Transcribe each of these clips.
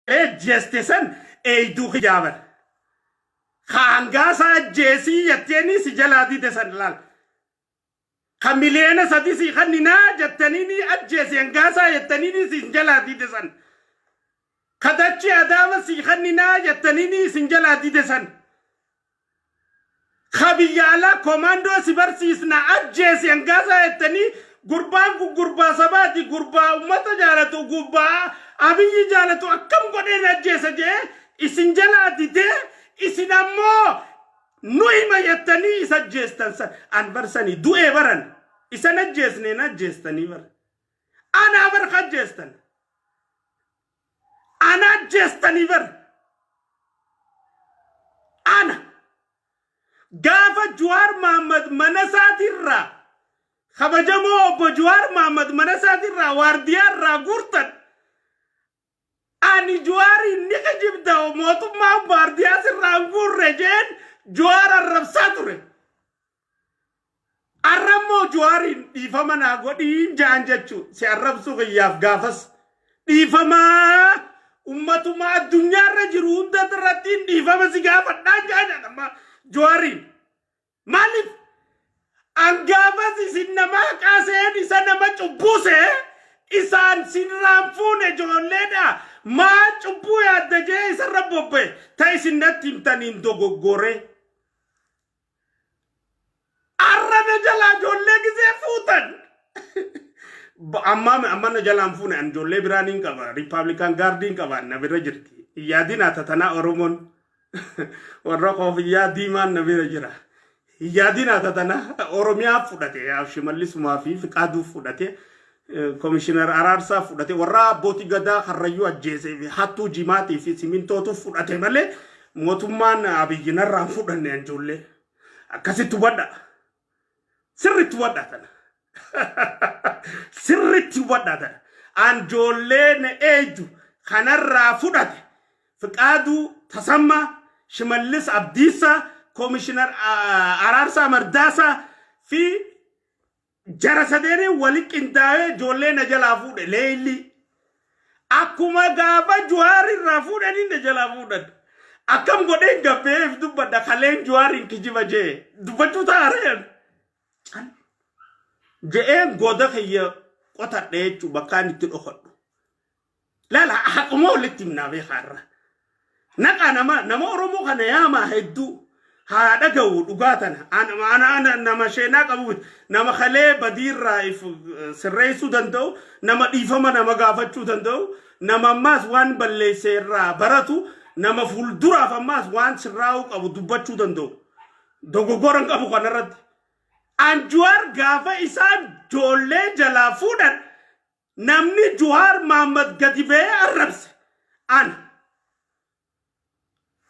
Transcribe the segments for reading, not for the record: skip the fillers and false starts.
Jestesan eydu khijaban khangasa jesi yateni si jaladi desan lal khamilena sadi si khanina jatanini ajesi angasa yatanini si jaladi desan khadachi adama si khanina yatanini si jaladi desan khabiyala komando si barsisna ajesi angasa yatani gurbaan ku gurba sabati gurba ummata jalatu gurba abiyi jalatu akkam godhe najjesa je isin jalati de isin ammo nuima yattani isa jestan san an barsani du'e baran isa najjesne najjestani bar ana bar khajjestan ana jestani bar ana gafa Jawar Mohammed manasatirra khabajamo obbo Jawar Mohammed manasatirra wardiyarra gurtan ani Jawari ni kajibda motumma wardiya sirra gurre jen Jawar arrabsature arramo Jawari difamana godi janjachu si arrabsu giyaf gafas difama ummatuma dunya rajiru hunda taratin difama si gafa danja nama Jawari malif angabas isin nama kasen isan nama cubuse isan sinramfune joleda ma cubu ya daje isan rabobe ta isin natim tanin dogogore arrana jala jolle gize futan amma na jala amfune an jolle biranin kaba Republican Guardian kaba na bira jirti yadina tatana oromon warra qof yadiman na bira jira yadina tatana oromia fudate ya shimallis mafi fiqadu fudate commissioner ararsa fudate warra boti gada kharrayu ajese fi hatu jimati fi siminto to fudate male motumman abiyina ran fudanne anjolle akasi tubada sirri tubada tan sirri tubada tan anjolle ne eju khanarra fudate fiqadu tasamma shimallis abdisa commissioner ararsa mardasa fi jarasadene walik indawe jolle na jala fude leili akuma gaba Jawari rafude ni na jala fude akam gode gabe if dubada khalen Jawari kijiba je dubatu taren je en goda khiya qota de chubakani tido khodo la hakumo litimna be kharra naka nama oromo kana yama heddu ha daga dugatana ana nama shena qabu nama khale badir raif sirraisu dando nama difama nama gafachu dando nama mas wan balle serra baratu nama fuldura fa mas wan sirrau qabu dubachu dando dogogoran qabu kanarat anjuar gafa isan jolle jala fudan namni Jawar Mohammed gadibe arabs an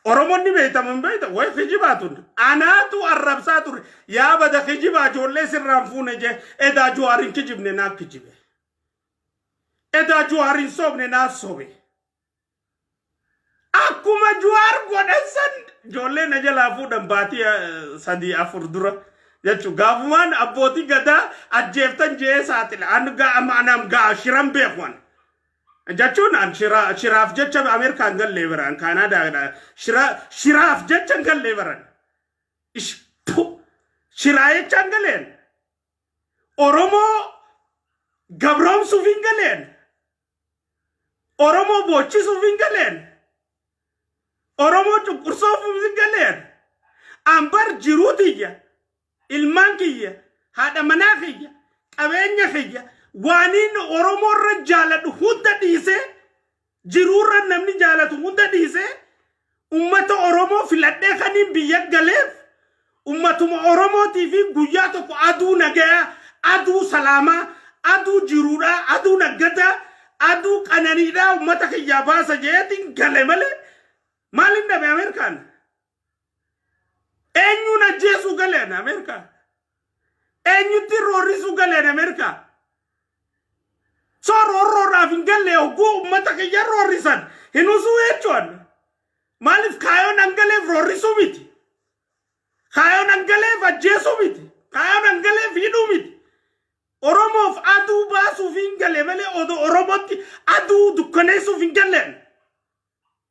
Oromon ni beta membeta way khijibatun anatu arrabsatur ya bada khijiba jolle sirran fune je eda Jawarin kijibne na kijibe eda Jawarin sobne na sobe akuma Jawar godesan jolle na jala fudan bati sadi afurdura yachu gavman aboti gada ajeftan je satil anga amanam ga shiram bekhwan jachun an shiraf jecha America ngal leveran Canada da shiraf jecha ngal leveran ish shiraye changalen oromo gabrom suvingalen oromo bochi suvingalen oromo chukurso suvingalen ambar jirutiya ilmankiya hada manakiya qabenya khiya wanin oromo rajala hunda dise jirura namni jalatu hunda dise ummata oromo filadde khani biyak galef ummatum oromo tv guyato ko adu naga adu salama adu jirura adu nagata adu kananida ummata khiyaba sajetin galemale malinda be American enyu na jesu galen America enyu terroristu galen America so roro rafingale ogu matake yarro risan hinusu echon malif kayo nangale rorisu miti kayo nangale vajesu miti kayo nangale vidu miti oromo of adu basu vingale mele odo oromoti adu dukane su vingale